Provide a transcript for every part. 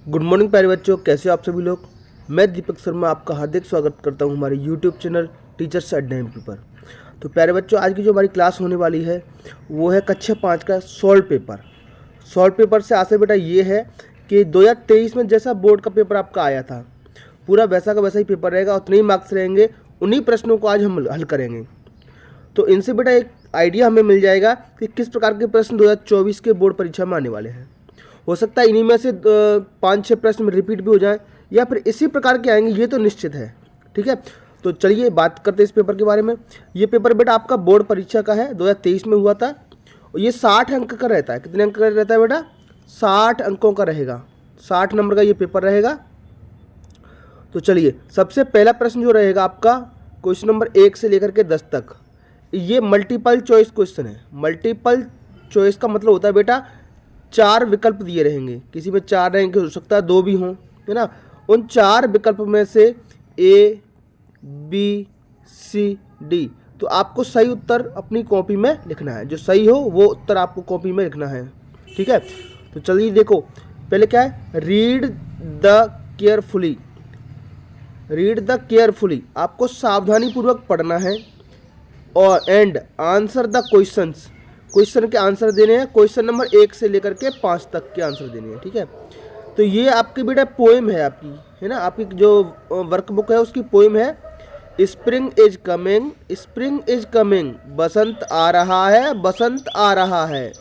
Good morning प्यारे बच्चों, कैसे हो आप सभी लोग। मैं दीपक शर्मा आपका हार्दिक स्वागत करता हूं हमारे यूट्यूब चैनल टीचर्स अड्डा पर। तो प्यारे बच्चों, आज की जो हमारी क्लास होने वाली है वो है कक्षा 5 का सॉल्व पेपर। सॉल्व पेपर से आशय बेटा ये है कि 2023 में जैसा बोर्ड का पेपर आपका आया था पूरा वैसा का वैसा ही पेपर रहेगा, उतने ही मार्क्स रहेंगे। उन्हीं प्रश्नों को आज हम हल करेंगे। तो इनसे बेटा एक आइडिया हमें मिल जाएगा कि किस प्रकार के प्रश्न 2024 के बोर्ड परीक्षा में आने वाले हैं। हो सकता है इन्हीं में से 5-6 प्रश्न में रिपीट भी हो जाएं या फिर इसी प्रकार के आएंगे, ये तो निश्चित है। ठीक है, तो चलिए बात करते हैं इस पेपर के बारे में। ये पेपर बेटा आपका बोर्ड परीक्षा का है, 2023 में हुआ था। और ये 60 अंक का रहता है। कितने अंक का रहता है बेटा? 60 अंकों का रहेगा। 60 नंबर का ये पेपर रहेगा। तो चलिए, सबसे पहला प्रश्न जो रहेगा आपका क्वेश्चन नंबर 1 से लेकर के 10 तक, ये मल्टीपल चॉइस क्वेश्चन है। मल्टीपल चॉइस का मतलब होता है बेटा 4 विकल्प दिए रहेंगे। किसी में 4 रहेंगे, हो सकता है 2 भी हों, है ना। उन 4 विकल्प में से A, B, C, D, तो आपको सही उत्तर अपनी कॉपी में लिखना है। जो सही हो वो उत्तर आपको कॉपी में लिखना है। ठीक है, तो चलिए देखो, पहले क्या है, read the carefully. Read the carefully, आपको सावधानी पूर्वक पढ़ना है। और and answer the questions, question के आंसर देने हैं। क्वेश्चन नंबर 1 से लेकर के 5 तक के आंसर देने हैं। ठीक है, तो ये आपकी बेटा पोएम है आपकी, है ना। आपकी जो वर्कबुक है उसकी पोएम है। Spring is coming, spring is coming, बसंत आ रहा है, बसंत आ रहा है।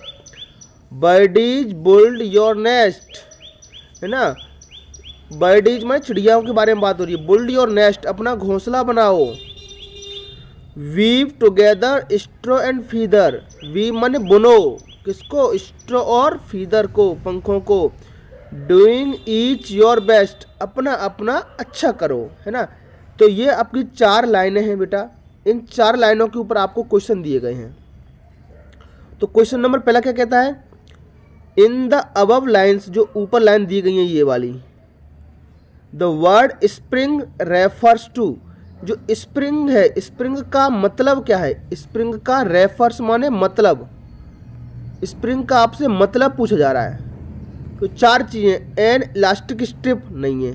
बर्डीज बुल्ड योर नेस्ट, है ना। बर्डीज में चिड़ियाओं के बारे में बात हो रही है। बुल्ड योर नेस्ट, अपना घोंसला बनाओ। Weave together straw and feather, weave माने बुनो, किसको? स्ट्रो और फीदर को, पंखों को। डूइंग ईच योर बेस्ट, अपना अपना अच्छा करो, है ना। तो ये आपकी 4 लाइनें हैं बेटा। इन 4 लाइनों के ऊपर आपको क्वेश्चन दिए गए हैं। तो क्वेश्चन नंबर पहला क्या कहता है, इन द अबव लाइन्स, जो ऊपर लाइन दी गई है ये वाली, the word spring refers to, जो स्प्रिंग है, स्प्रिंग का मतलब क्या है? स्प्रिंग का रेफर्स माने मतलब, स्प्रिंग का आपसे मतलब पूछा जा रहा है। तो 4 चीज़ें, एन इलास्टिक स्ट्रिप नहीं है,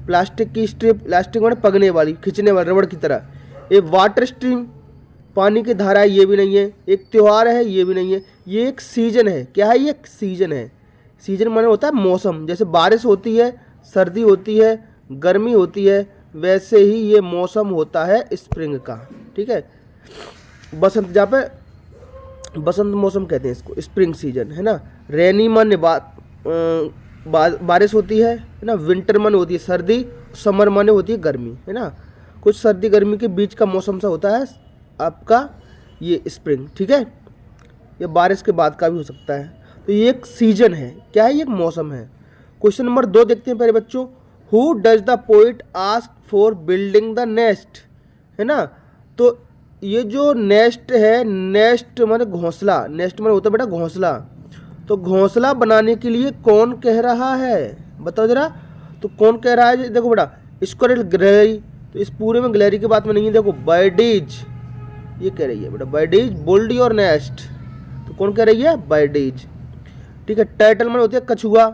प्लास्टिक की स्ट्रिप, इलास्टिक माने पगने वाली, खींचने वाली, रबड़ की तरह। एक वाटर स्ट्रीम, पानी की धारा है, ये भी नहीं है। एक त्यौहार है, ये भी नहीं है। ये एक सीजन है। क्या है? ये एक सीजन है। सीजन माने होता है मौसम। जैसे बारिश होती है, सर्दी होती है, गर्मी होती है, वैसे ही ये मौसम होता है स्प्रिंग का। ठीक है, बसंत, जहाँ पे बसंत मौसम कहते हैं इसको, स्प्रिंग सीजन, है ना। रेनी माने बारिश होती है ना। विंटर माने होती है सर्दी, समर माने होती है गर्मी, है ना। कुछ सर्दी गर्मी के बीच का मौसम सा होता है आपका ये स्प्रिंग। ठीक है, ये बारिश के बाद का भी हो सकता है। तो ये एक सीजन है। क्या है? ये एक मौसम है। क्वेश्चन नंबर 2 देखते हैं प्यारे बच्चों। Who does the poet ask for building the nest, है ना। तो ये जो नेस्ट है, नेस्ट माने घोंसला, नेस्ट माने होता है बेटा घोंसला। तो घोंसला बनाने के लिए कौन कह रहा है, बताओ जरा। तो कौन कह रहा है? देखो बेटा, स्क्वायरल ग्लेरी, तो इस पूरे में ग्लेरी की बात में नहीं है। देखो बर्डीज, ये कह रही है बेटा, बर्डीज बुल्ड योर नेस्ट, तो कौन कह रही है? बर्डीज। ठीक है, टर्टल माने होती है कछुआ,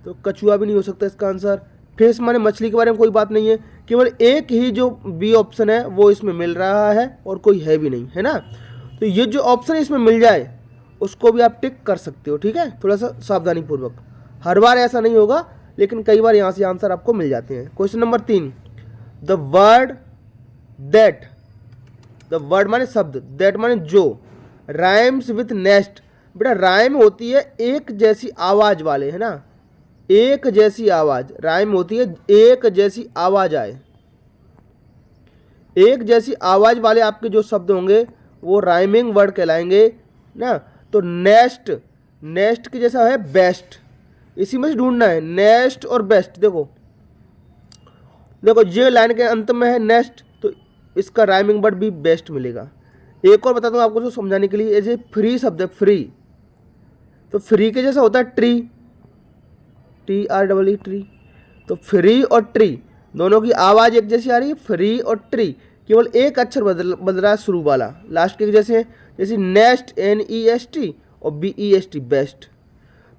तो कछुआ भी नहीं हो सकता इसका आंसर। फिश माने मछली के बारे में कोई बात नहीं है। केवल एक ही जो बी ऑप्शन है वो इसमें मिल रहा है और कोई है भी नहीं, है ना। तो ये जो ऑप्शन इसमें मिल जाए उसको भी आप टिक कर सकते हो। ठीक है, थोड़ा सा सावधानी पूर्वक, हर बार ऐसा नहीं होगा, लेकिन कई बार यहाँ से आंसर आपको मिल जाते हैं। Question number 3, the word that, the word माने शब्द, दैट माने जो, राइम्स विथ नेस्ट, बेटा राइम होती है एक जैसी आवाज वाले, है ना। एक जैसी आवाज, राइम होती है एक जैसी आवाज आए। एक जैसी आवाज वाले आपके जो शब्द होंगे वो राइमिंग वर्ड कहलाएंगे ना। तो नेस्ट, नेस्ट के जैसा है बेस्ट, इसी में से ढूंढना है नेस्ट और बेस्ट। देखो देखो, ये लाइन के अंत में है नेस्ट, तो इसका राइमिंग वर्ड भी बेस्ट मिलेगा। एक और बता दूं आपको जो समझाने के लिए, ऐसे फ्री शब्द है, फ्री, तो फ्री के जैसा होता है ट्री, TREE, ट्री। तो फ्री और ट्री दोनों की आवाज़ एक जैसी आ रही है, फ्री और ट्री, केवल एक अक्षर बदल रहा है शुरू वाला, लास्ट के जैसे है। जैसे नेस्ट, NEST, और BEST, बेस्ट,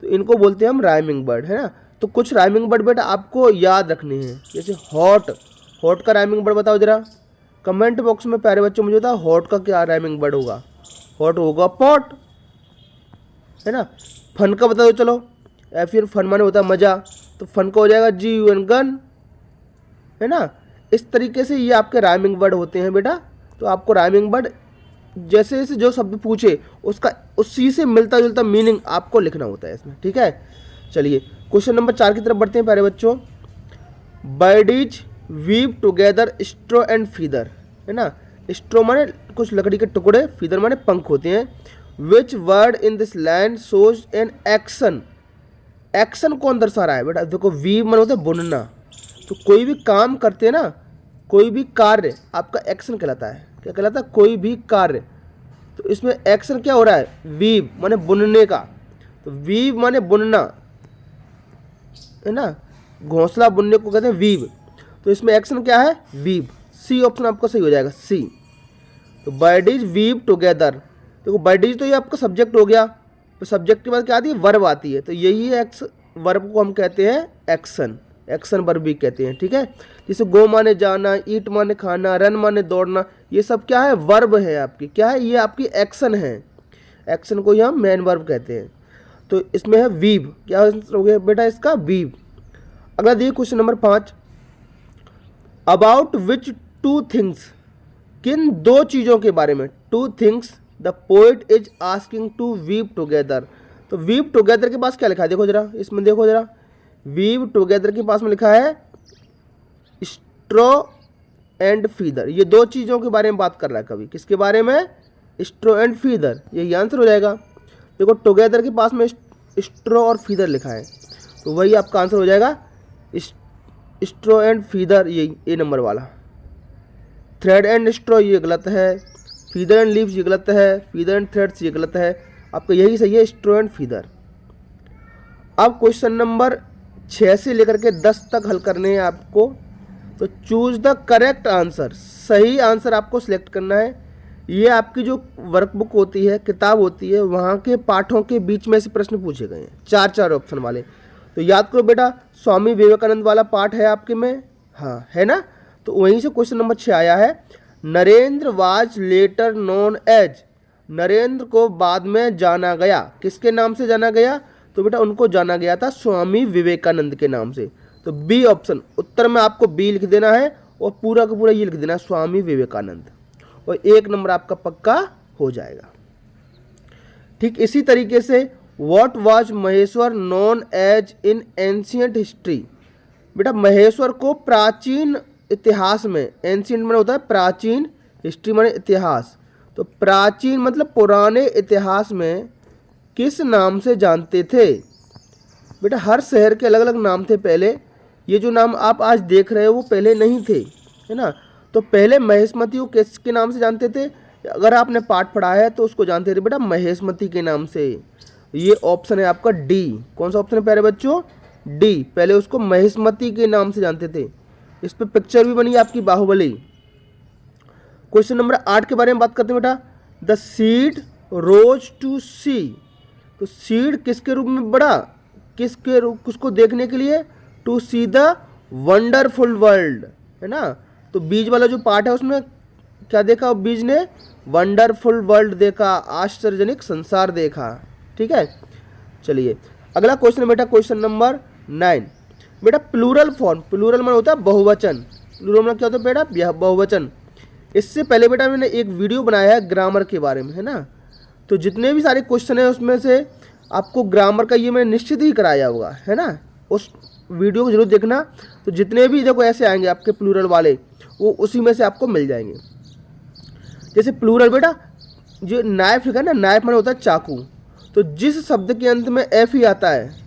तो इनको बोलते हैं हम राइमिंग वर्ड, है ना। तो कुछ राइमिंग वर्ड बेटा आपको याद रखने हैं। जैसे हॉट, हॉट का राइमिंग वर्ड बताओ जरा कमेंट बॉक्स में प्यारे बच्चों। मुझे बताओ हॉट का क्या राइमिंग वर्ड होगा। हॉट होगा पॉट, है ना। फन का बता दो चलो, या फिर फन माने होता है मज़ा, तो फन का हो जाएगा GUN गन, है ना। इस तरीके से ये आपके राइमिंग वर्ड होते हैं बेटा। तो आपको राइमिंग वर्ड जैसे जैसे जो शब्द पूछे उसका उसी से मिलता जुलता मीनिंग आपको लिखना होता है इसमें, ठीक है। चलिए क्वेश्चन नंबर 4 की तरफ बढ़ते हैं प्यारे बच्चों। Birdies weave together straw and feather, है ना। स्ट्रॉ माने कुछ लकड़ी के टुकड़े, फीदर माने पंख होते हैं। Which word in this land shows an action, action कौन दर्शा रहा है बेटा। देखो वीव माने होता है बुनना, तो कोई भी काम करते हैं ना, कोई भी कार्य आपका एक्शन कहलाता है। क्या कहलाता है, कोई भी कार्य। तो इसमें एक्शन क्या हो रहा है, वीव माने बुनने का। तो वीव माने बुनना, है ना, घोंसला बुनने को कहते हैं वीव। तो इसमें एक्शन क्या है, वीव। सी ऑप्शन आपका सही हो जाएगा, सी। तो बर्डीज वीव टुगेदर, देखो बर्डीज तो ये आपका सब्जेक्ट हो गया, तो सब्जेक्ट के बाद क्या आती है, वर्ब आती है। तो यही है वर्ब को हम कहते हैं एक्शन, एक्शन वर्ब भी कहते हैं, ठीक है। जैसे गो माने जाना, ईट माने खाना, रन माने दौड़ना, ये सब क्या है, वर्ब है आपकी। क्या है, ये आपकी एक्शन है। एक्शन को ही हम मेन वर्ब कहते हैं। तो इसमें है वीव, क्या हो गया बेटा इसका, वीव। अगला देखिए question number 5। About which two things, किन दो चीज़ों के बारे में, two things the poet is asking to weave together. तो वीव टुगेदर के पास क्या लिखा है, देखो जरा इसमें देखो जरा, वीव टुगेदर के पास में लिखा है स्ट्रॉ एंड फीदर। ये दो चीज़ों के बारे में बात कर रहा है कवि, किसके बारे में, स्ट्रॉ एंड फीदर, यही आंसर हो जाएगा। देखो टुगेदर के पास में स्ट्रॉ और फीदर लिखा है, तो वही आपका आंसर हो जाएगा स्ट्रॉ एंड फीदर, यही ए नंबर वाला। थ्रेड एंड स्ट्रॉ ये गलत है, फीदर एंड लीव्स ये गलत है, फीदर एंड थ्रेड्स ये गलत है, आपका यही सही है, स्ट्रॉ एंड फीदर। अब क्वेश्चन नंबर 6 से लेकर के 10 तक हल करने हैं आपको। तो चूज द करेक्ट आंसर, सही आंसर आपको सिलेक्ट करना है। ये आपकी जो वर्कबुक होती है, किताब होती है, वहाँ के पाठों के बीच में से प्रश्न पूछे गए हैं, 4 ऑप्शन वाले। तो याद करो बेटा, स्वामी विवेकानंद वाला पाठ है आपके में, हाँ है ना। तो वहीं से क्वेश्चन नंबर 6 आया है। Narendra was later known as, Narendra को बाद में जाना गया, किसके नाम से जाना गया, तो बेटा उनको जाना गया था स्वामी विवेकानंद के नाम से। तो बी ऑप्शन, उत्तर में आपको बी लिख देना है और पूरा का पूरा ये लिख देना है स्वामी विवेकानंद, और 1 नंबर आपका पक्का हो जाएगा। ठीक इसी तरीके से what was Maheshwar known as in ancient history, बेटा महेश्वर को प्राचीन इतिहास में, एंशियंट में होता है प्राचीन, हिस्ट्री माने इतिहास, तो प्राचीन मतलब पुराने इतिहास में किस नाम से जानते थे। बेटा हर शहर के अलग अलग नाम थे पहले, ये जो नाम आप आज देख रहे हो वो पहले नहीं थे, है ना। तो पहले महेशमती को किसके नाम से जानते थे, अगर आपने पाठ पढ़ा है तो उसको जानते थे बेटा महेशमती के नाम से। ये ऑप्शन है आपका डी। कौन सा ऑप्शन है प्यारे बच्चों, डी, पहले उसको महेशमती के नाम से जानते थे। इस पर पिक्चर भी बनी आपकी बाहुबली। क्वेश्चन नंबर 8 के बारे में बात करते हैं बेटा। द सीड रोज टू सी, तो सीड किसके रूप में बढ़ा, किसके रूप, किसको देखने के लिए, to see the wonderful world, है ना। तो बीज वाला जो पार्ट है उसमें क्या देखा, बीज ने वंडरफुल वर्ल्ड देखा, आश्चर्यजनक संसार देखा, ठीक है। चलिए अगला क्वेश्चन है बेटा, क्वेश्चन नंबर 9। बेटा प्लूरल फॉर्म, प्लूरल में होता है बहुवचन, प्लूरल में क्या होता है बेटा, बहुवचन। इससे पहले बेटा मैंने एक वीडियो बनाया है ग्रामर के बारे में, है ना। तो जितने भी सारे क्वेश्चन है उसमें से आपको ग्रामर का ये मैंने निश्चित ही कराया होगा, है ना। उस वीडियो को जरूर देखना। तो जितने भी देखो ऐसे आएंगे आपके प्लूरल वाले, वो उसी में से आपको मिल जाएंगे। जैसे प्लूरल बेटा, जो नाइफ लिखा है ना, नाइफ माने होता है चाकू, तो जिस शब्द के अंत में एफ ही आता है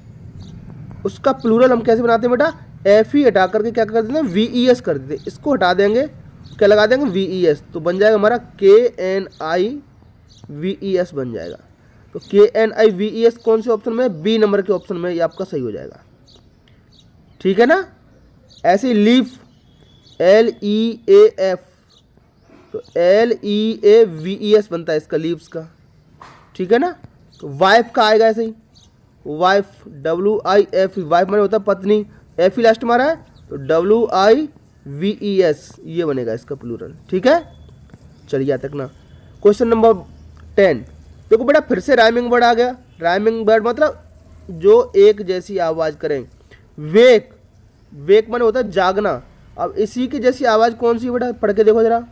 उसका प्लूरल हम कैसे बनाते हैं बेटा, एफ ही हटा करके क्या कर देते हैं, VES कर देते हैं। इसको हटा देंगे, क्या लगा देंगे, VES, तो बन जाएगा हमारा KNIVES बन जाएगा। तो KNIVES कौन से ऑप्शन में, बी नंबर के ऑप्शन में, ये आपका सही हो जाएगा, ठीक है ना। ऐसे लीफ, LEAF, तो LEAVES बनता है इसका, लीव्स का, ठीक है ना। तो वाइफ का आएगा ऐसे ही, वाइफ, WIF, वाइफ माने होता है पत्नी, एफ ही लास्ट मारा है तो WIVES ये बनेगा इसका प्लूरल। ठीक है, चलिए यहाँ तक ना। क्वेश्चन नंबर 10, देखो बेटा फिर से राइमिंग वर्ड आ गया। राइमिंग वर्ड मतलब जो एक जैसी आवाज करें। वेक, वेक माने होता है जागना। अब इसी की जैसी आवाज कौन सी बेटा, पढ़ के देखो जरा।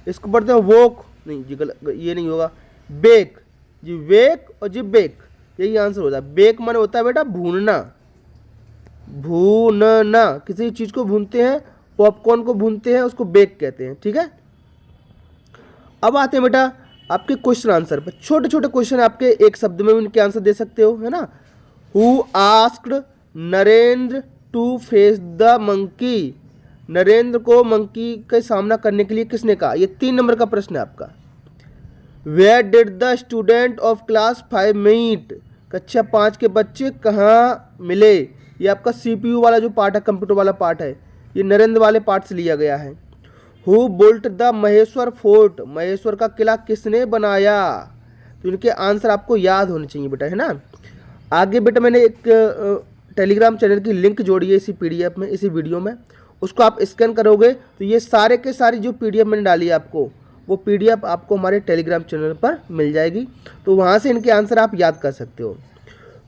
इसको पढ़ते हैं वोक, नहीं जी गलत, ये नहीं होगा। बेक, जी वेक और जी बेक, यही आंसर होता है। बेक माने होता है बेटा भूनना, भूनना, किसी चीज को भूनते हैं, पॉपकॉर्न को भूनते हैं, उसको बेक कहते हैं। ठीक है, अब आते हैं बेटा आपके क्वेश्चन आंसर पे। छोटे छोटे क्वेश्चन आपके, एक शब्द में भी इनके आंसर दे सकते हो, है ना। Who asked Narendra to face the monkey, Narendra को मंकी का सामना करने के लिए किसने कहा, ये 3 नंबर का प्रश्न है आपका। Where did the student of class 5 meet, कक्षा 5 के बच्चे कहाँ मिले, ये आपका CPU वाला जो पार्ट है, कंप्यूटर वाला पार्ट है, ये नरेंद्र वाले पार्ट से लिया गया है। Who built the Maheshwar fort, Maheshwar का किला किसने बनाया, तो इनके आंसर आपको याद होने चाहिए बेटा, है ना। आगे बेटा मैंने एक टेलीग्राम चैनल की लिंक जोड़ी है इसी PDF में, इसी वीडियो में, उसको आप स्कैन करोगे तो ये सारे के सारी जो PDF मैंने डाली है आपको, वो PDF आपको हमारे टेलीग्राम चैनल पर मिल जाएगी, तो वहाँ से इनके आंसर आप याद कर सकते हो।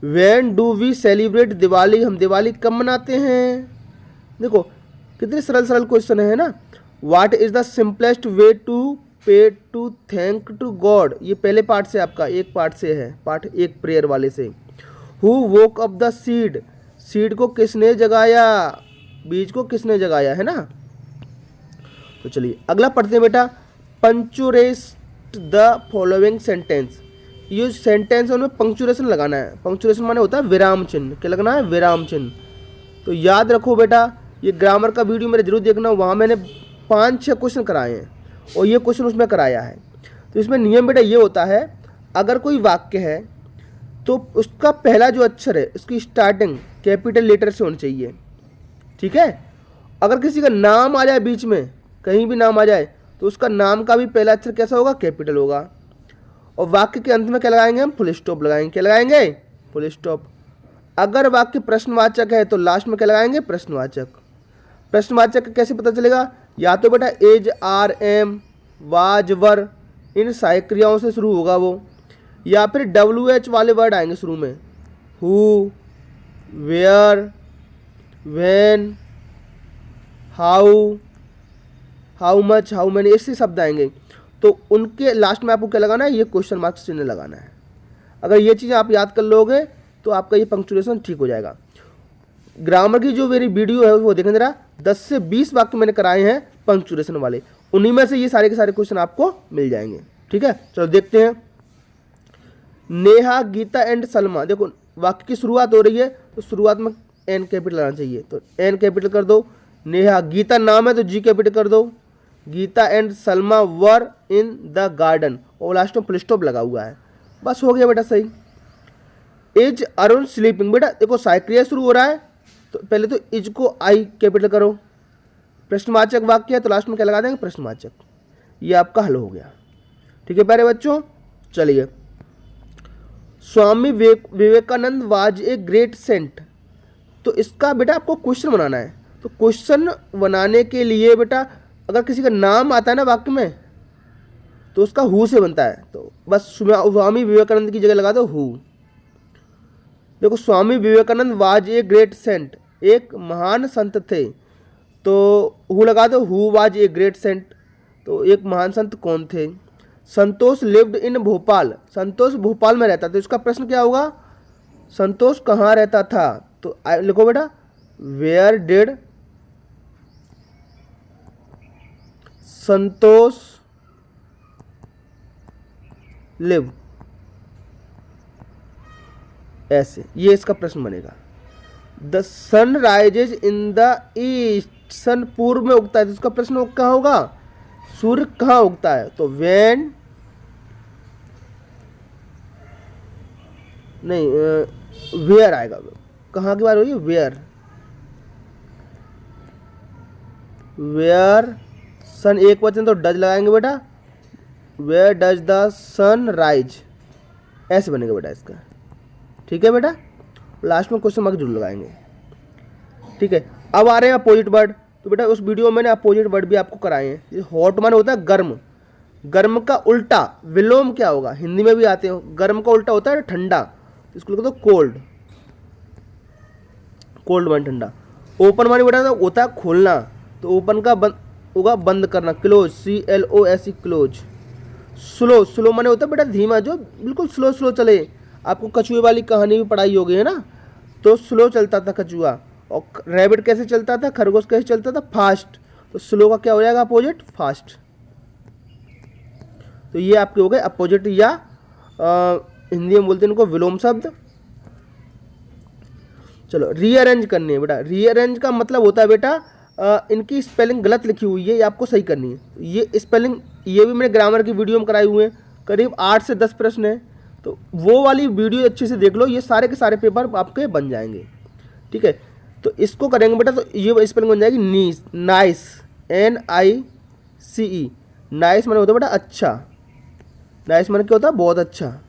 When do we celebrate Diwali, हम दिवाली कब मनाते हैं, देखो कितने सरल सरल क्वेश्चन है ना। What is the simplest way to pay to thank to God, ये पहले पार्ट से आपका, एक पार्ट से है, पार्ट 1 प्रेयर वाले से। Who woke up the seed, seed को किसने जगाया, बीज को किसने जगाया, है ना। तो चलिए अगला पढ़ते हैं बेटा। पंक्चुएट द फॉलोइंग सेंटेंस, ये सेंटेंस है उनमें पंक्चुएशन लगाना है। पंक्चुएशन माने होता है विराम चिन्ह, क्या लगना है, विराम चिन्ह। तो याद रखो बेटा, ये ग्रामर का वीडियो मेरे जरूर देखना, वहाँ मैंने 5-6 क्वेश्चन कराए हैं और ये क्वेश्चन उसमें कराया है। तो इसमें नियम बेटा ये होता है, अगर कोई वाक्य है तो उसका पहला जो अक्षर है उसकी स्टार्टिंग कैपिटल लेटर से होनी चाहिए। ठीक है, अगर किसी का नाम आ जाए बीच में, कहीं भी नाम आ जाए, तो उसका नाम का भी पहला अक्षर कैसा होगा, कैपिटल होगा। और वाक्य के अंत में क्या लगाएंगे हम, फुल स्टॉप लगाएंगे। क्या लगाएंगे, फुल स्टॉप। अगर वाक्य प्रश्नवाचक है तो लास्ट में क्या लगाएंगे, प्रश्नवाचक। प्रश्नवाचक कैसे पता चलेगा, या तो बेटा एज, आर, एम, वाज, वर, इन सहायक क्रियाओं से शुरू होगा वो, या फिर WH वाले वर्ड आएंगे शुरू में, who, where, when, how, how much, how many, ऐसे शब्द आएंगे। तो उनके लास्ट में आपको क्या लगाना है, ये क्वेश्चन मार्क चिन्ह लगाना है। अगर ये चीज़ आप याद कर लोगे तो आपका ये पंक्चुएशन ठीक हो जाएगा। ग्रामर की जो मेरी वीडियो है वो देखें जरा, 10 से 20 वाक्य मैंने कराए हैं पंक्चुएशन वाले, उन्हीं में से ये सारे के सारे क्वेश्चन आपको मिल जाएंगे। ठीक है, चलो देखते हैं। नेहा, गीता एंड सलमा, देखो वाक्य की शुरुआत हो रही है तो शुरुआत में N कैपिटल आना चाहिए, तो N कैपिटल कर दो। नेहा, गीता नाम है तो G कैपिटल कर दो। Geeta and Salma were in the garden, और लास्ट में फुल स्टॉप लगा हुआ है, बस हो गया बेटा सही। इज अरुण स्लीपिंग, बेटा देखो साइक्रिया शुरू हो रहा है तो पहले तो इज को I कैपिटल करो, प्रश्नवाचक वाक्य है तो लास्ट में क्या लगा देंगे, प्रश्नवाचक। ये आपका हल हो गया। ठीक है प्यारे बच्चों, चलिए। Swami Vivekananda was a great saint, तो इसका बेटा आपको क्वेश्चन बनाना है। तो क्वेश्चन बनाने के लिए बेटा अगर किसी का नाम आता है ना वाक्य में तो उसका हु से बनता है, तो बस स्वामी विवेकानंद की जगह लगा दो हु। देखो Swami Vivekananda was a great saint, एक महान संत थे, तो हु लगा दो, who was a great saint, तो एक महान संत कौन थे। संतोष लिव्ड इन भोपाल, संतोष भोपाल में रहता, तो इसका प्रश्न क्या होगा, संतोष कहाँ रहता था, तो लिखो बेटा वेयर डिड संतोष लिव, ऐसे ये इसका प्रश्न बनेगा। The sun rises in the east, sun पूर्व में उगता है, तो इसका प्रश्न कहाँ होगा, सूर्य कहाँ उगता है, तो व्हेन, नहीं वेयर आएगा, कहाँ की बात हो रही है, वेयर, वेयर सन एक वचन तो डज लगाएंगे बेटा, where does the sun rise, ऐसे बनेगा बेटा इसका। ठीक है बेटा, लास्ट में क्वेश्चन मार्क जरूर लगाएंगे। ठीक है, अब आ रहे हैं अपोजिट वर्ड। तो बेटा उस वीडियो में मैंने अपोजिट वर्ड भी आपको कराए हैं। हॉट माने होता है गर्म, गर्म का उल्टा विलोम क्या होगा, हिंदी में भी आते हो। गर्म का उल्टा होता है ठंडा, इसको लिखो तो कोल्ड, कोल्ड माने ठंडा। ओपन माने बेटा होता है खोलना, तो ओपन का होगा बंद करना, close, CLOSE close. Slow, slow माने होता है बेटा धीमा, जो बिल्कुल स्लो स्लो चले। आपको कछुए वाली कहानी भी पढ़ाई होगी है ना, तो स्लो चलता था कछुआ। और रैबिट कैसे चलता था, खरगोश कैसे चलता था, फास्ट। तो स्लो का क्या हो जाएगा अपोजिट, फास्ट। तो ये आपके हो गए अपोजिट, या हिंदी में बोलते हैं इनको विलोम शब्द। चलो रीअरेंज करनी है बेटा। रीअरेंज का मतलब होता है बेटा इनकी स्पेलिंग गलत लिखी हुई है, ये आपको सही करनी है। ये स्पेलिंग, ये भी मैंने ग्रामर की वीडियो में कराए हुए हैं, करीब 8 से 10 प्रश्न है, तो वो वाली वीडियो अच्छे से देख लो, ये सारे के सारे पेपर आपके बन जाएंगे। ठीक है, तो इसको करेंगे बेटा, तो ये स्पेलिंग बन जाएगी नीस, नाइस, NICE। नाइस माने होता है बेटा अच्छा, नाइस माने क्या होता है, बहुत अच्छा।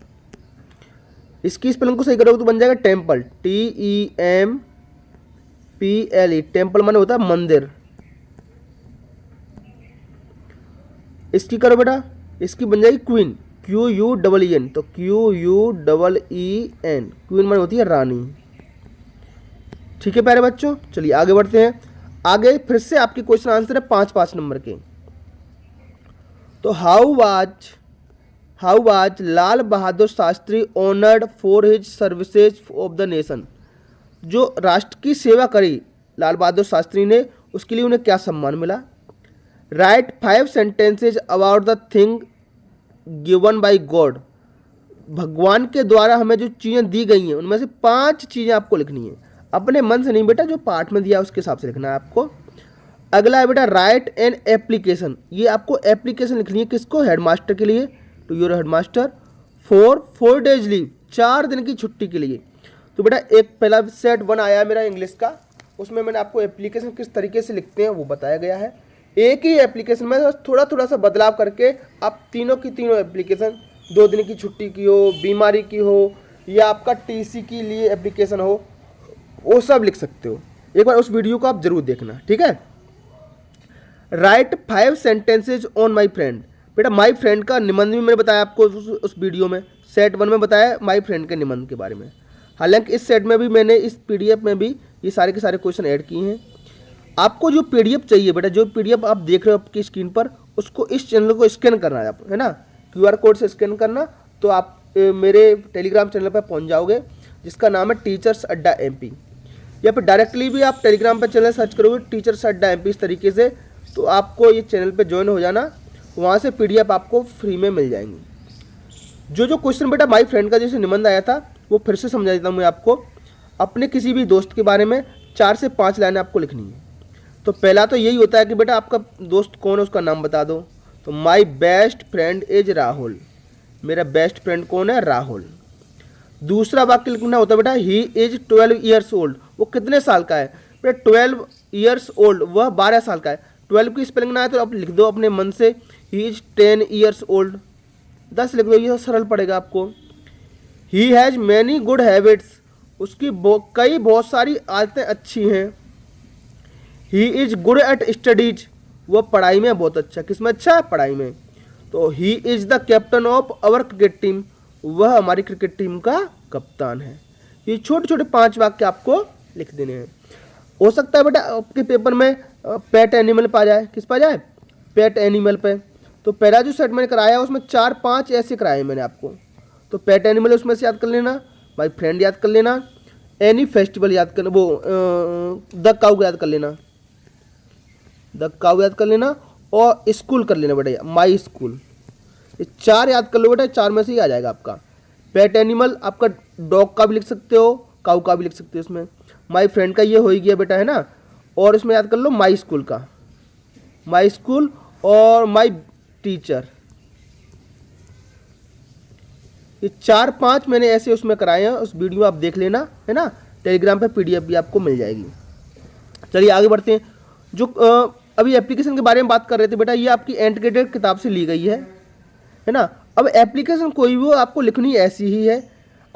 इसकी स्पेलिंग को सही करोगे तो बन जाएगा टेम्पल, TEMPLE। टेम्पल माने होता है मंदिर। इसकी करो बेटा, इसकी बन जाएगी क्वीन, QUEEN। तो QUEEN, क्वीन माने होती है रानी। ठीक है प्यारे बच्चों, चलिए आगे बढ़ते हैं। आगे फिर से आपके क्वेश्चन आंसर है 5-5 नंबर के। तो how was Lal Bahadur Shastri honoured for his services of the nation. जो राष्ट्र की सेवा करी लाल बहादुर शास्त्री ने, उसके लिए उन्हें क्या सम्मान मिला। Right 5 sentences about the thing given by God. भगवान के द्वारा हमें जो चीज़ें दी गई हैं उनमें से 5 चीज़ें आपको लिखनी है, अपने मन से नहीं बेटा, जो पाठ में दिया उसके हिसाब से लिखना है आपको। अगला है बेटा राइट एन एप्लीकेशन। ये आपको एप्लीकेशन लिखनी है, किसको, हेडमास्टर के लिए, to your headmaster, for 4 days leave, 4 दिन की छुट्टी के लिए। तो बेटा एक पहला सेट 1 आया है मेरा इंग्लिश का, उसमें मैंने आपको एप्लीकेशन किस तरीके से लिखते हैं वो बताया गया है। एक ही एप्लीकेशन में थोड़ा थोड़ा सा बदलाव करके आप तीनों की तीनों एप्लीकेशन, 2 दिन की छुट्टी की हो, बीमारी की हो, या आपका TC के लिए एप्लीकेशन हो, वो सब लिख सकते हो। एक बार उस वीडियो को आप जरूर देखना, ठीक है। Right 5 sentences on my friend. बेटा माई फ्रेंड का निबंध भी मैंने बताया आपको उस वीडियो में, सेट 1 में बताया माई फ्रेंड के निबंध के बारे में। हालांकि इस सेट में भी मैंने इस PDF में भी ये सारे के सारे क्वेश्चन ऐड किए हैं। आपको जो PDF चाहिए बेटा, जो PDF आप देख रहे हो आपकी स्क्रीन पर, उसको इस चैनल को स्कैन करना है, आप है ना, QR कोड से स्कैन करना, तो आप मेरे टेलीग्राम चैनल पर पहुंच जाओगे, जिसका नाम है टीचर्स अड्डा MP। या फिर डायरेक्टली भी आप टेलीग्राम पर चैनल सर्च करोगे टीचर्स अड्डा MP इस तरीके से, तो आपको ये चैनल पे ज्वाइन हो जाना, वहाँ से PDF आपको फ्री में मिल जाएंगी। जो क्वेश्चन बेटा माई फ्रेंड का जैसे निबंध आया था वो फिर से समझा देता हूँ मैं आपको। अपने किसी भी दोस्त के बारे में 4 से 5 लाइनें आपको लिखनी है। तो पहला तो यही होता है कि बेटा आपका दोस्त कौन है उसका नाम बता दो। तो my best friend is Rahul, मेरा बेस्ट फ्रेंड कौन है, राहुल। दूसरा वाक्य लिखना होता है बेटा ही इज 12 years old, वो कितने साल का है बेटा, 12 years old, वह 12 साल का है। 12 की स्पेलिंग ना है तो आप लिख दो अपने मन से ही इज 10 years old, 10 लिख दो, ये सरल पड़ेगा आपको। He has many good habits, उसकी कई बहुत सारी आदतें अच्छी हैं। He is good at studies, वह पढ़ाई में बहुत अच्छा, किसमें अच्छा है, पढ़ाई में। तो he is the captain of our cricket team, वह हमारी क्रिकेट टीम का कप्तान है। ये छोटे छोटे 5 वाक्य आपको लिख देने हैं। हो सकता है बेटा आपके पेपर में पेट एनिमल पा जाए, किस पा जाए, पेट एनिमल पे। तो पहला जो सेट मैंने कराया उसमें 4-5 ऐसे कराए मैंने आपको। तो पेट एनिमल उसमें से याद कर लेना, माई फ्रेंड याद कर लेना, एनी फेस्टिवल याद करना, वो द काऊ याद कर लेना, द काऊ याद कर लेना, और स्कूल कर लेना बेटा, माई स्कूल। ये 4 याद कर लो बेटा, 4 में से ही आ जाएगा आपका। पेट एनिमल आपका डॉग का भी लिख सकते हो, काऊ का भी लिख सकते हो इसमें। माई फ्रेंड का ये हो ही गया बेटा, है ना। और इसमें याद कर लो माई स्कूल का, माई स्कूल और माई टीचर। ये 4-5 मैंने ऐसे उसमें कराए हैं, उस वीडियो आप देख लेना, है ना। टेलीग्राम पे PDF भी आपको मिल जाएगी। चलिए आगे बढ़ते हैं। जो अभी एप्लीकेशन के बारे में बात कर रहे थे बेटा, ये आपकी एंटीग्रेटेड किताब से ली गई है ना। अब एप्लीकेशन कोई भी हो आपको लिखनी ऐसी ही है।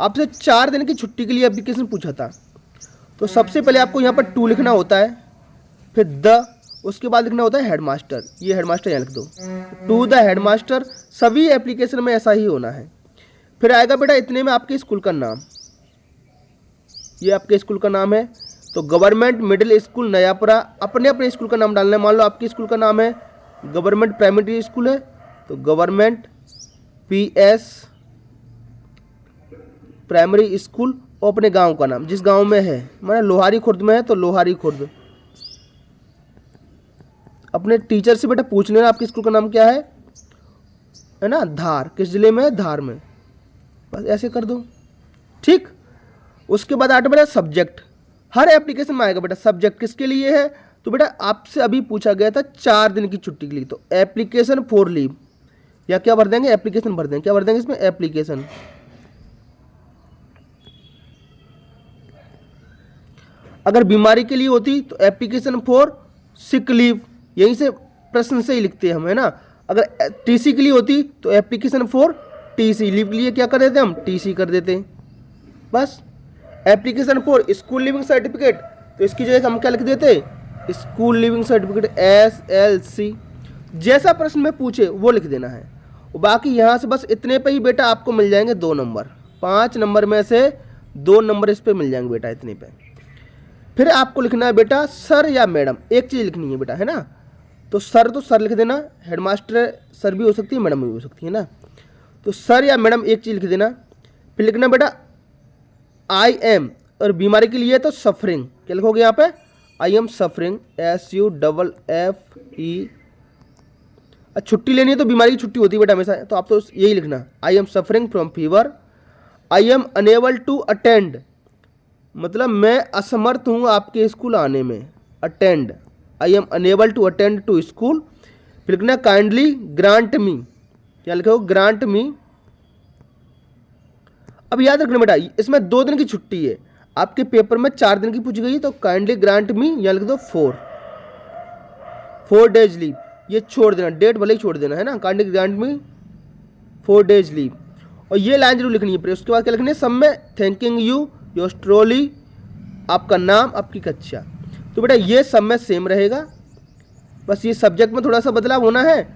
आपसे 4 दिन की छुट्टी के लिए एप्लीकेशन पूछा था। तो सबसे पहले आपको यहाँ पर टू लिखना होता है, फिर द, उसके बाद लिखना होता है हेडमास्टर। ये हेडमास्टर यहाँ लिख दो, टू द हेडमास्टर। सभी एप्लीकेशन में ऐसा ही होना है। फिर आएगा बेटा इतने में आपके स्कूल का नाम, ये आपके स्कूल का नाम है। तो गवर्नमेंट मिडिल स्कूल नयापुरा, अपने अपने स्कूल का नाम डालना है। मान लो आपके स्कूल का नाम है गवर्नमेंट प्राइमरी स्कूल है, तो गवर्नमेंट PS प्राइमरी स्कूल, और अपने गांव का नाम, जिस गांव में है, माने लोहारी खुर्द में है तो लोहारी खुर्द। अपने टीचर से बेटा पूछ लेना आपके स्कूल का नाम क्या है ना। धार, किस जिले में है, धार में। बस ऐसे कर दो, ठीक। उसके बाद आठ बेटा सब्जेक्ट, हर एप्लीकेशन में आएगा बेटा सब्जेक्ट किसके लिए है। तो बेटा आपसे अभी पूछा गया था 4 दिन की छुट्टी के लिए, तो एप्लीकेशन फॉर लीव, या क्या भर देंगे, एप्लीकेशन भर देंगे। क्या भर देंगे इसमें, एप्लीकेशन। अगर बीमारी के लिए होती तो एप्लीकेशन फॉर सिक लीव, यहीं से प्रश्न से ही लिखते हैं हम, है ना। अगर TC के लिए होती तो एप्लीकेशन फॉर TC, लीव के लिए क्या कर देते हम, TC कर देते हैं। बस application for school leaving certificate, तो इसकी जगह हम क्या लिख देते, स्कूल लिविंग सर्टिफिकेट SLC। जैसा प्रश्न में पूछे वो लिख देना है। बाकी यहाँ से बस इतने पे ही बेटा आपको मिल जाएंगे 2 नंबर, 5 नंबर में से 2 नंबर इस पे मिल जाएंगे बेटा, इतने पे। फिर आपको लिखना है बेटा सर या मैडम, एक चीज़ लिखनी है बेटा, है ना। तो सर लिख देना, हेडमास्टर सर भी हो सकती है, मैडम भी हो सकती है ना। तो सर या मैडम एक चीज़ लिख देना। फिर लिखना बेटा I am, और बीमारी के लिए तो सफरिंग, क्या लिखोगे यहाँ पे, I am suffering, SUFFE। छुट्टी लेनी है तो बीमारी की छुट्टी होती है बेटा हमेशा, तो आप तो यही लिखना, I am suffering from fever, I am unable to attend, मतलब मैं असमर्थ हूँ आपके स्कूल आने में, attend, I am unable to attend to school। फिर लिखना काइंडली ग्रांट मी, क्या लिखो, ग्रांट मी। अब याद रखना बेटा इसमें 2 दिन की छुट्टी है, आपके पेपर में 4 दिन की पूछी गई है, तो काइंडली ग्रांट मी यहाँ लिख दो 4 डेज लीव, ये छोड़ देना, डेट भले ही छोड़ देना, है ना। काइंडली ग्रांट मी 4 डेज लीव, और ये लाइन जरूर लिखनी है। उसके बाद क्या लिखनी है, सब में थैंकिंग यू योर ट्रॉली, आपका नाम, आपकी कक्षा। तो बेटा ये सब में सेम रहेगा, बस ये सब्जेक्ट में थोड़ा सा बदलाव होना है,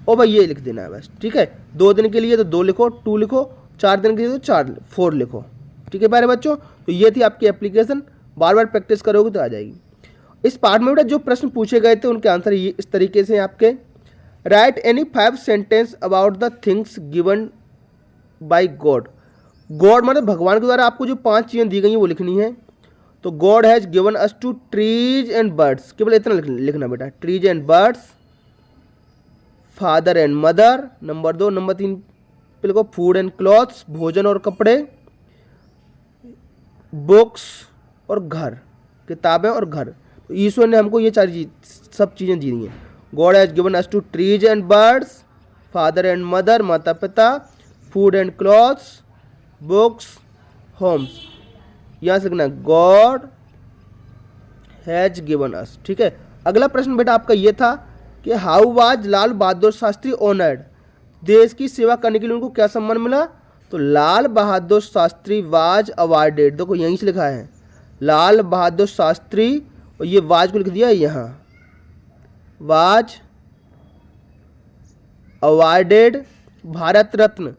और भाई ये लिख देना है बस, ठीक है। 2 दिन के लिए तो 2 लिखो, 2 लिखो, 4 दिन के लिए तो 4 लिखो, ठीक है प्यारे बच्चों। तो ये थी आपकी एप्लीकेशन, बार बार प्रैक्टिस करोगे तो आ जाएगी। इस पार्ट में बेटा जो प्रश्न पूछे गए थे उनके आंसर ये इस तरीके से आपके, right any 5 sentence about the things given by God. God मतलब भगवान के द्वारा आपको जो 5 चीज़ें दी गई हैं वो लिखनी है। तो God has given us two trees and birds, केवल इतना लिखना बेटा, trees and birds, father and mother, number 2। Number 3 पे लिखो फूड एंड क्लॉथ्स, भोजन और कपड़े, बुक्स और घर, किताबें और घर। तो ईश्वर ने हमको ये सब चीज़ें दी हैं। God has given us two trees and birds, father and mother, माता पिता, food and clothes, books, homes. यहाँ से लिखना गॉड हैज गिवन अस, ठीक है। अगला प्रश्न बेटा आपका ये था कि how was Lal Bahadur Shastri honoured, देश की सेवा करने के लिए उनको क्या सम्मान मिला। तो लाल बहादुर शास्त्री वाज अवार्डेड, देखो यहीं से लिखा है लाल बहादुर शास्त्री, और ये वाज को लिख दिया यहाँ, वाज अवार्डेड भारत रत्न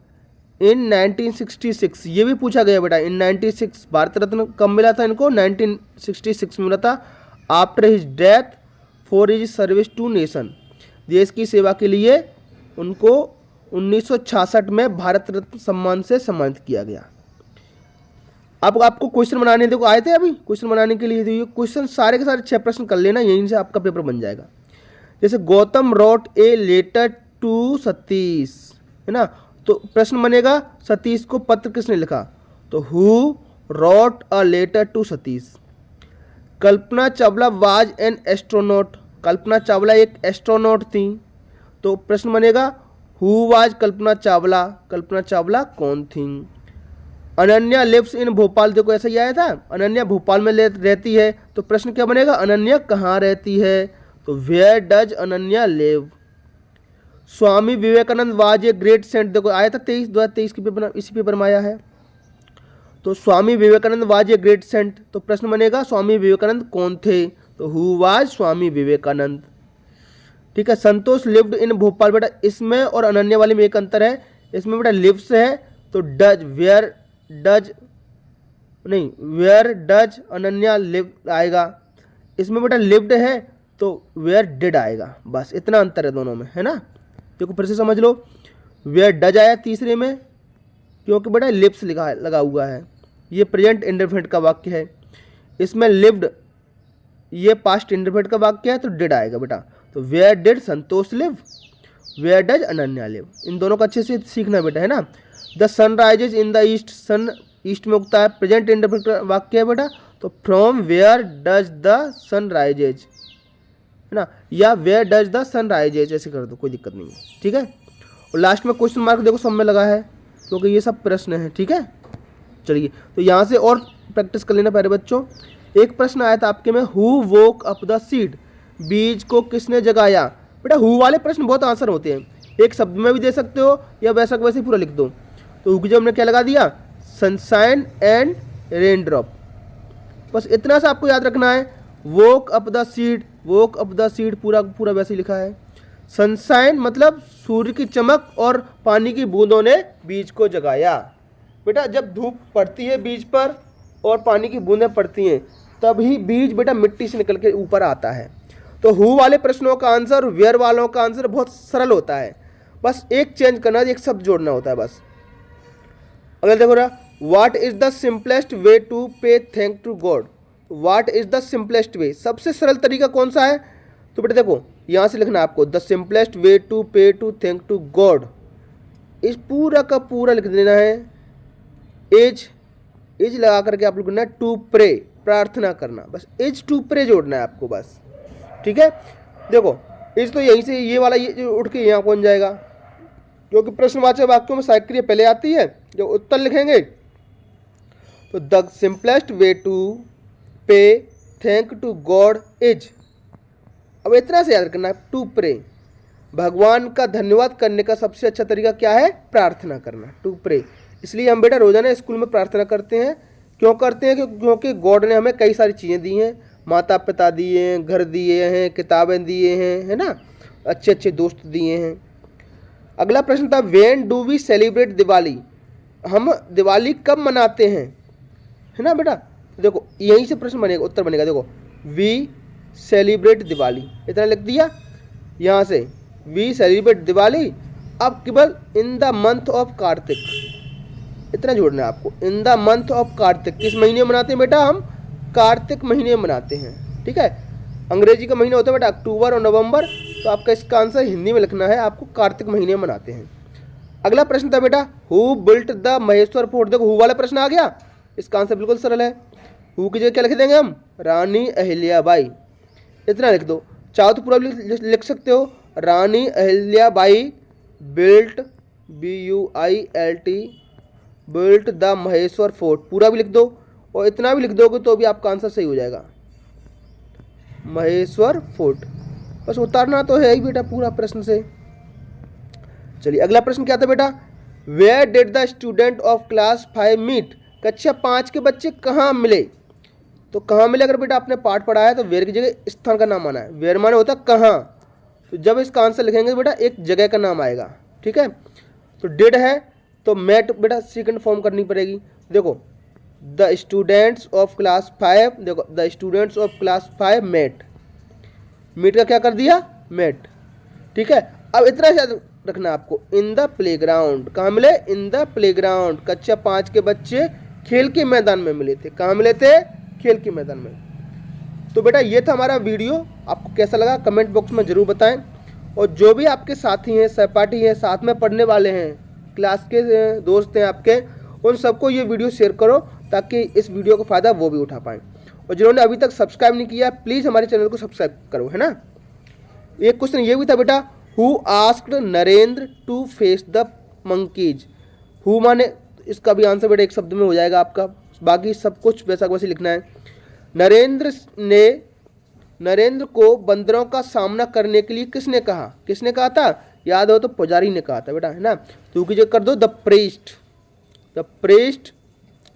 इन 1966। ये भी पूछा गया बेटा, इन 96 भारत रत्न कब मिला था इनको, 1966 में मिला था, after his death for his service to nation, देश की सेवा के लिए उनको 1966 में भारत रत्न सम्मान से सम्मानित किया गया। अब आपको क्वेश्चन बनाने देखो आए थे अभी क्वेश्चन बनाने के लिए, तो ये क्वेश्चन सारे के सारे 6 प्रश्न कर लेना, यहीं से आपका पेपर बन जाएगा। जैसे Gautam wrote a letter to Satish, है ना, तो प्रश्न बनेगा सतीश को पत्र किसने लिखा, तो who wrote a letter to Satish. Kalpana Chawla was an astronaut, Kalpana Chawla एक एस्ट्रोनॉट थी, तो प्रश्न बनेगा हु वाज कल्पना चावला, कल्पना चावला कौन थी। अनन्या लिव्स इन भोपाल, देखो ऐसा ही आया था, अनन्या भोपाल में रहती है, तो प्रश्न क्या बनेगा, अनन्या कहाँ रहती है, तो where does Ananya live. Swami Vivekananda was a great saint, देखो आया था 2023 के पेपर, इसी पेपर में आया है। तो Swami Vivekananda was a great saint, तो प्रश्न बनेगा स्वामी विवेकानंद कौन थे, तो हु वाज स्वामी विवेकानंद। ठीक है, संतोष लिव्ड इन भोपाल, बेटा इसमें और अनन्या वाले में एक अंतर है, इसमें बेटा लिव्स है तो डज, वेयर डज नहीं, वेयर डज अनन्या लिव आएगा, इसमें बेटा लिव्ड है तो वेयर डिड आएगा, बस इतना अंतर है दोनों में, है ना। देखो फिर से समझ लो, वेयर डज आया तीसरे में क्योंकि बेटा लिव्स लगा हुआ है, ये प्रेजेंट इंडेफिनिट का वाक्य है, इसमें लिव्ड ये पास्ट इंडेफिनिट का वाक्य है तो डिड आएगा बेटा। तो where did Santosh live, where does Ananya live, इन दोनों को अच्छे से सीखना बेटा, है ना। The sun rises in the east, sun east में उगता है, प्रेजेंट इंडेफिनिट का वाक्य है बेटा, तो from where does the sun rises, है ना, या where does the sun rises, ऐसे कर दो, कोई दिक्कत नहीं है। ठीक है, और लास्ट में क्वेश्चन मार्क देखो सब में लगा है क्योंकि ये सब प्रश्न है। ठीक है, चलिए तो यहाँ से और प्रैक्टिस कर लेना प्यारे बच्चों। एक प्रश्न आया था आपके में, who woke up the seed, बीज को किसने जगाया। बेटा हु वाले प्रश्न बहुत आंसर होते हैं, एक शब्द में भी दे सकते हो या वैसा वैसे ही पूरा लिख दो। तो हु की जगह हमने क्या लगा दिया, सनशाइन एंड रेन ड्रॉप, बस इतना सा आपको याद रखना है। Woke up the seed, woke up the seed पूरा पूरा वैसे ही लिखा है। सनशाइन मतलब सूर्य की चमक और पानी की बूंदों ने बीज को जगाया। बेटा जब धूप पड़ती है बीज पर और पानी की बूंदें पड़ती हैं तभी बीज बेटा मिट्टी से निकल के ऊपर आता है। तो हु वाले प्रश्नों का आंसर वेयर वालों का आंसर बहुत सरल होता है, बस एक चेंज करना है, एक शब्द जोड़ना होता है बस। अगर देखो ना, what is the simplest way to pay thank to God, what is the simplest way, सबसे सरल तरीका कौन सा है। तो बेटा देखो यहाँ से लिखना है आपको, the simplest way to pay to thank to God, इस पूरा का पूरा लिख देना है। एज लगा करके आप लोग लिखना है टू प्रे, प्रार्थना करना, बस एज टू प्रे जोड़ना है आपको बस। ठीक है, देखो इज तो यहीं से ये वाला ये उठ के यहाँ पहुँच जाएगा क्योंकि प्रश्नवाचक वाक्यों में सहायक क्रिया पहले आती है। जब उत्तर लिखेंगे तो the simplest way to pay thank to God is, अब इतना से याद रखना है, टू प्रे, भगवान का धन्यवाद करने का सबसे अच्छा तरीका क्या है, प्रार्थना करना, टू प्रे। इसलिए हम बेटा रोजाना स्कूल में प्रार्थना करते हैं, क्यों करते हैं, क्योंकि गॉड ने हमें कई सारी चीज़ें दी हैं, माता पिता दिए हैं, घर दिए हैं, किताबें दिए हैं, है ना, अच्छे अच्छे दोस्त दिए हैं। अगला प्रश्न था, when do we celebrate Diwali, हम दिवाली कब मनाते हैं, है ना बेटा। देखो यहीं से प्रश्न बनेगा, उत्तर बनेगा, देखो वी सेलिब्रेट दिवाली, इतना लिख दिया यहाँ से, वी सेलिब्रेट दिवाली, अब केवल in the month of Kartik, इतना जोड़ना है आपको, in the month of Kartik, किस महीने मनाते हैं बेटा, हम कार्तिक महीने में मनाते हैं। ठीक है, अंग्रेजी का महीना होता है बेटा अक्टूबर और नवंबर, तो आपका इसका आंसर हिंदी में लिखना है, आपको कार्तिक महीने में मनाते हैं। अगला प्रश्न था बेटा, who built the Maheshwar fort, देखो हु वाला प्रश्न आ गया, इसका आंसर बिल्कुल सरल है। हु की जगह क्या लिख देंगे हम, रानी अहिल्याबाई, इतना लिख दो, चाहो तो पूरा लिख सकते हो, Rani Ahilyabai built BUILT built the Maheshwar fort, पूरा भी लिख दो और इतना भी लिख दोगे तो भी आपका आंसर सही हो जाएगा, महेश्वर फोर्ट, बस उतारना तो है ही बेटा पूरा प्रश्न से। चलिए अगला प्रश्न क्या था बेटा, where did the student of class 5 meet, कक्षा 5 के बच्चे कहाँ मिले। तो कहाँ मिले, अगर बेटा आपने पाठ पढ़ा है तो वेयर की जगह स्थान का नाम आना है, वेयर माने होता कहाँ, तो जब इसका आंसर लिखेंगे तो बेटा एक जगह का नाम आएगा। ठीक है, तो डिड है तो मेट बेटा सेकंड फॉर्म करनी पड़ेगी। देखो द स्टूडेंट्स ऑफ क्लास 5, देखो the students of class 5 met, meet का क्या कर दिया, मेट। ठीक है, अब इतना याद रखना आपको, इन द प्लेग्राउंड, कहाँ मिले, इन द प्लेग्राउंड, कक्षा 5 के बच्चे खेल के मैदान में मिले थे, कहाँ मिले थे, खेल के मैदान में। तो बेटा ये था हमारा वीडियो, आपको कैसा लगा कमेंट बॉक्स में ज़रूर बताएं, और जो भी आपके साथी हैं, सहपाठी हैं, साथ में पढ़ने वाले हैं, क्लास के दोस्त हैं आपके, उन सबको ये वीडियो शेयर करो ताकि इस वीडियो का फ़ायदा वो भी उठा पाएँ। और जिन्होंने अभी तक सब्सक्राइब नहीं किया प्लीज़ हमारे चैनल को सब्सक्राइब करो, है ना। एक क्वेश्चन ये भी था बेटा, who asked Narendra to face the monkeys, who माने इसका भी आंसर बेटा एक शब्द में हो जाएगा आपका, बाकी सब कुछ वैसा वैसे लिखना है। नरेंद्र को बंदरों का सामना करने के लिए किसने कहा, किसने कहा था, याद हो तो पुजारी ने कहा था बेटा, है ना। तो की जगह कर दो द प्रीस्ट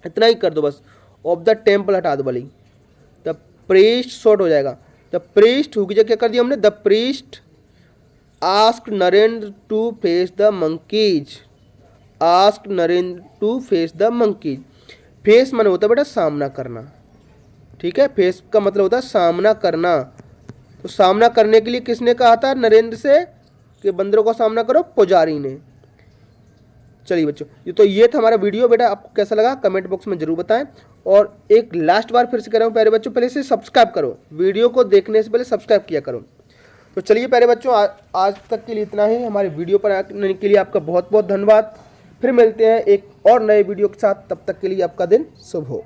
इतना ही कर दो बस, ऑफ द टेम्पल हटा दो वाली, द प्रीस्ट शॉर्ट हो जाएगा, द प्रीस्ट हो गया, क्या कर दिया हमने, the priest ask Narendra to face the monkeys, ask Narendra to face the monkeys. Face मन होता है बेटा सामना करना, ठीक है, फेस का मतलब होता है सामना करना। तो सामना करने के लिए किसने कहा था नरेंद्र से कि बंदरों का सामना करो, पुजारी ने। चलिए बच्चों, तो ये था हमारा वीडियो। बेटा आपको कैसा लगा कमेंट बॉक्स में जरूर बताएं। और एक लास्ट बार फिर से कह रहा हूँ प्यारे बच्चों, पहले से सब्सक्राइब करो, वीडियो को देखने से पहले सब्सक्राइब किया करो। तो चलिए प्यारे बच्चों, आज तक के लिए इतना ही। हमारे वीडियो पर आने के लिए आपका बहुत बहुत धन्यवाद। फिर मिलते हैं एक और नए वीडियो के साथ, तब तक के लिए आपका दिन शुभ हो।